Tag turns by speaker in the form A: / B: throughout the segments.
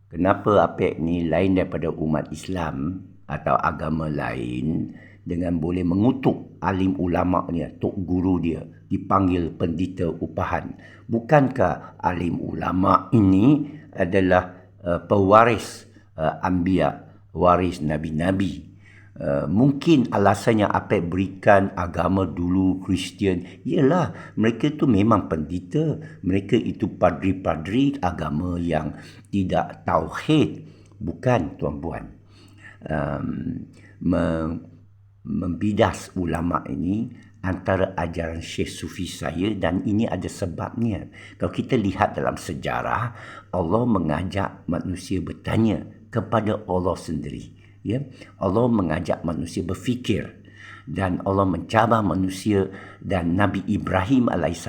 A: Kenapa Apek ni lain daripada umat Islam atau agama lain dengan boleh mengutuk alim ulama ni, tok guru dia, dipanggil pendeta upahan. Bukankah alim ulama ini adalah pewaris anbiya, waris nabi-nabi? Mungkin alasannya Apek berikan agama dulu Kristian ialah mereka tu memang pendeta, mereka itu padri-padri agama yang tidak tauhid. Bukan, tuan-puan. Membidas ulama ini antara ajaran Syekh Sufi saya, dan ini ada sebabnya. Kalau kita lihat dalam sejarah, Allah mengajak manusia bertanya kepada Allah sendiri. Ya, Allah mengajak manusia berfikir, dan Allah mencabar manusia, dan Nabi Ibrahim AS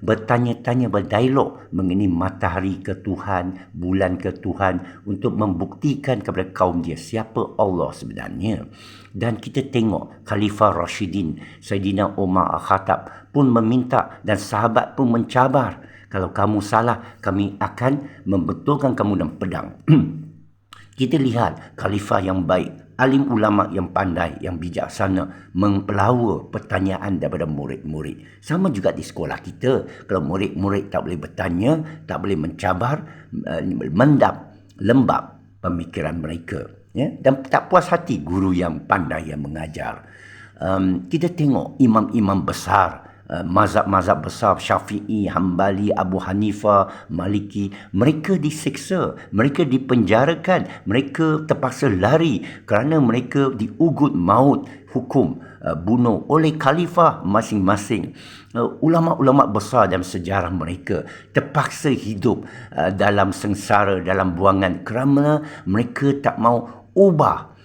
A: bertanya-tanya, berdialog mengenai matahari ke Tuhan, bulan ke Tuhan, untuk membuktikan kepada kaum dia siapa Allah sebenarnya. Dan kita tengok Khalifah Rashidin, Saidina Umar Al-Khattab pun meminta, dan sahabat pun mencabar, kalau kamu salah, kami akan membetulkan kamu dengan pedang. Kita lihat khalifah yang baik, alim ulama yang pandai, yang bijaksana, mempelawa pertanyaan daripada murid-murid. Sama juga di sekolah kita. Kalau murid-murid tak boleh bertanya, tak boleh mencabar, lembab pemikiran mereka. Ya? Dan tak puas hati guru yang pandai yang mengajar. Kita tengok imam-imam besar, mazhab-mazhab besar, Syafi'i, Hambali, Abu Hanifah, Maliki, mereka disiksa, mereka dipenjarakan, mereka terpaksa lari kerana mereka diugut maut, hukum bunuh oleh khalifah masing-masing. Ulama-ulama besar dalam sejarah mereka terpaksa hidup dalam sengsara, dalam buangan kerana mereka tak mau ubah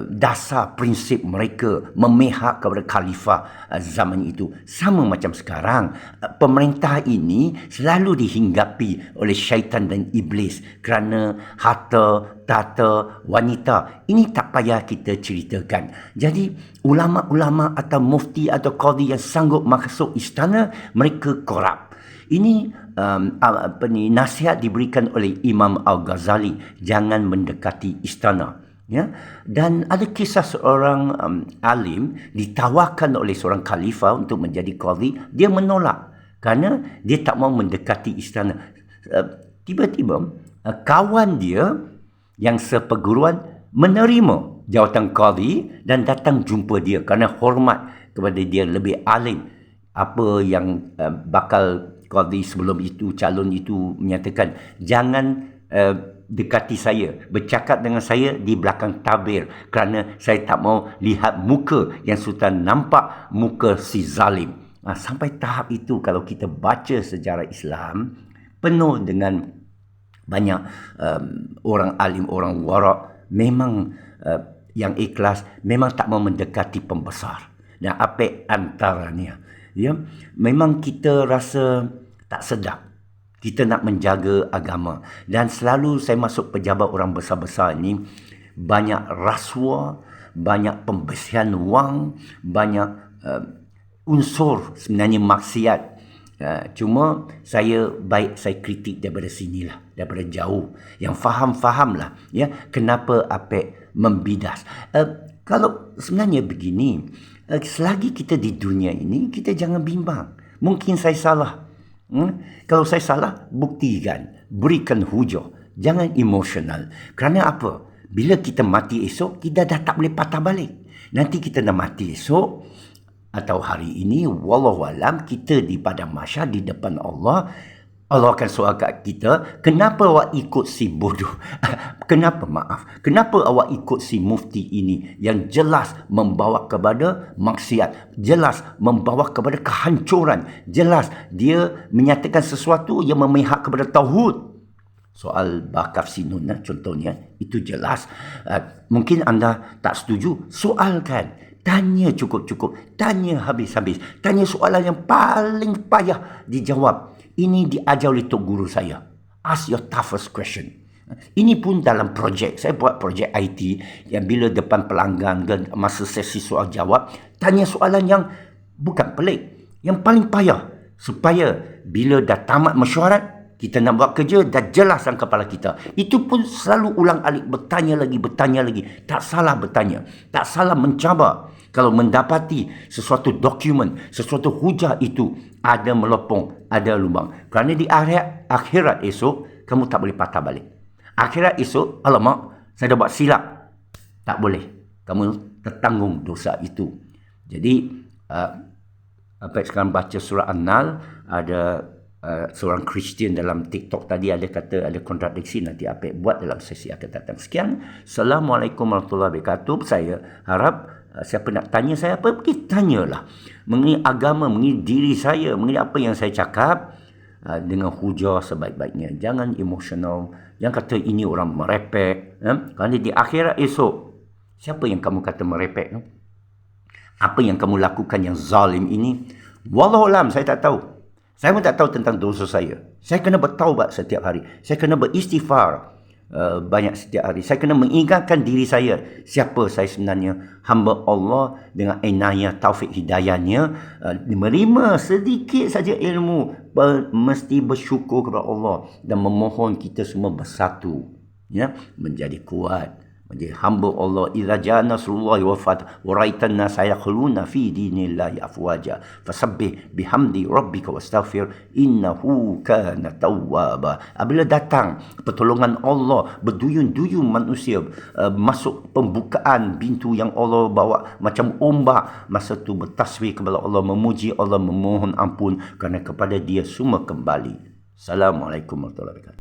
A: dasar prinsip mereka memihak kepada khalifah zaman itu. Sama macam sekarang, pemerintah ini selalu dihinggapi oleh syaitan dan iblis kerana harta, tata, wanita. Ini tak payah kita ceritakan. Jadi ulama-ulama atau mufti atau qadi yang sanggup masuk istana, mereka korup. Ini nasihat diberikan oleh Imam Al-Ghazali, jangan mendekati istana. Ya, dan ada kisah seorang alim ditawarkan oleh seorang khalifah untuk menjadi qadhi. Dia menolak kerana dia tak mau mendekati istana. Tiba-tiba kawan dia yang seperguruan menerima jawatan qadhi dan datang jumpa dia kerana hormat kepada dia, lebih alim. Apa yang bakal qadhi sebelum itu, calon itu menyatakan, jangan dekati saya, bercakap dengan saya di belakang tabir kerana saya tak mau lihat muka yang sultan nampak, muka si zalim. Sampai tahap itu kalau kita baca sejarah Islam, penuh dengan banyak orang alim, orang warak, memang yang ikhlas, memang tak mau mendekati pembesar. Dan apa antaranya, ya, memang kita rasa tak sedap. Kita nak menjaga agama. Dan selalu saya masuk pejabat orang besar-besar ini, banyak rasuah, banyak pembesian wang, banyak unsur sebenarnya maksiat. Cuma saya kritik daripada sinilah, daripada jauh. Yang faham-fahamlah, ya, kenapa Apek membidas. Kalau sebenarnya begini, selagi kita di dunia ini, kita jangan bimbang. Mungkin saya salah. Kalau saya salah, buktikan, berikan hujah, jangan emosional. Kerana apa? Bila kita mati esok, kita dah tak boleh patah balik. Nanti kita dah mati esok atau hari ini, wallahualam, kita di padang mahsyar di depan Allah. Allah akan soal kat kita, kenapa awak ikut si bodoh? Kenapa awak ikut si mufti ini yang jelas membawa kepada maksiat, jelas membawa kepada kehancuran, jelas dia menyatakan sesuatu yang memihak kepada tauhid. Soal bakaf sinun contohnya, itu jelas. Mungkin anda tak setuju, soalkan. Tanya cukup-cukup, tanya habis-habis, tanya soalan yang paling payah dijawab. Ini diajar oleh tok guru saya. Ask your toughest question. Ini pun dalam projek. Saya buat projek IT yang bila depan pelanggan masa sesi soal jawab, tanya soalan yang bukan pelik, yang paling payah. Supaya bila dah tamat mesyuarat, Kita nak buat kerja, dah jelas dalam kepala kita. Itu pun selalu ulang-alik, bertanya lagi. Tak salah bertanya. Tak salah mencabar. Kalau mendapati sesuatu dokumen, sesuatu hujah itu ada melopong, ada lubang. Kerana di akhirat esok, kamu tak boleh patah balik. Akhirat esok, alamak, saya dah buat silap. Tak boleh. Kamu tertanggung dosa itu. Jadi, apa sekarang baca surah An-Nahl, ada seorang Kristian dalam TikTok tadi ada kata ada kontradiksi, nanti apa buat dalam sesi akan datang. Sekian. Assalamualaikum warahmatullahi wabarakatuh. Saya harap siapa nak tanya saya apa, pergi tanyalah. Mengenai agama, mengenai diri saya, mengenai apa yang saya cakap, dengan hujah sebaik-baiknya. Jangan emosional. Jangan kata ini orang merepek. Kerana di akhirat esok, siapa yang kamu kata merepek? Apa yang kamu lakukan yang zalim ini? Wallahualam, saya tak tahu. Saya pun tak tahu tentang dosa saya. Saya kena bertaubat setiap hari. Saya kena beristighfar banyak setiap hari. Saya kena mengingatkan diri saya. Siapa saya sebenarnya? Hamba Allah dengan inayah taufik hidayahnya. Menerima sedikit saja ilmu. Mesti bersyukur kepada Allah. Dan memohon kita semua bersatu. Ya, menjadi kuat. Menjadi hamba Allah. Idza jaa nasrullahi wal fath wa ra'aitan nas yadkhuluna fi dinillahi afwaja fasabbih bihamdi rabbika wastaghfir innahu kana tawwaba. Apabila datang pertolongan Allah, berduyun-duyun manusia masuk pembukaan pintu yang Allah bawa macam ombak, masa tu bertasbih kepada Allah, memuji Allah, memohon ampun, kerana kepada Dia semua kembali. Assalamualaikum warahmatullahi wabarakatuh.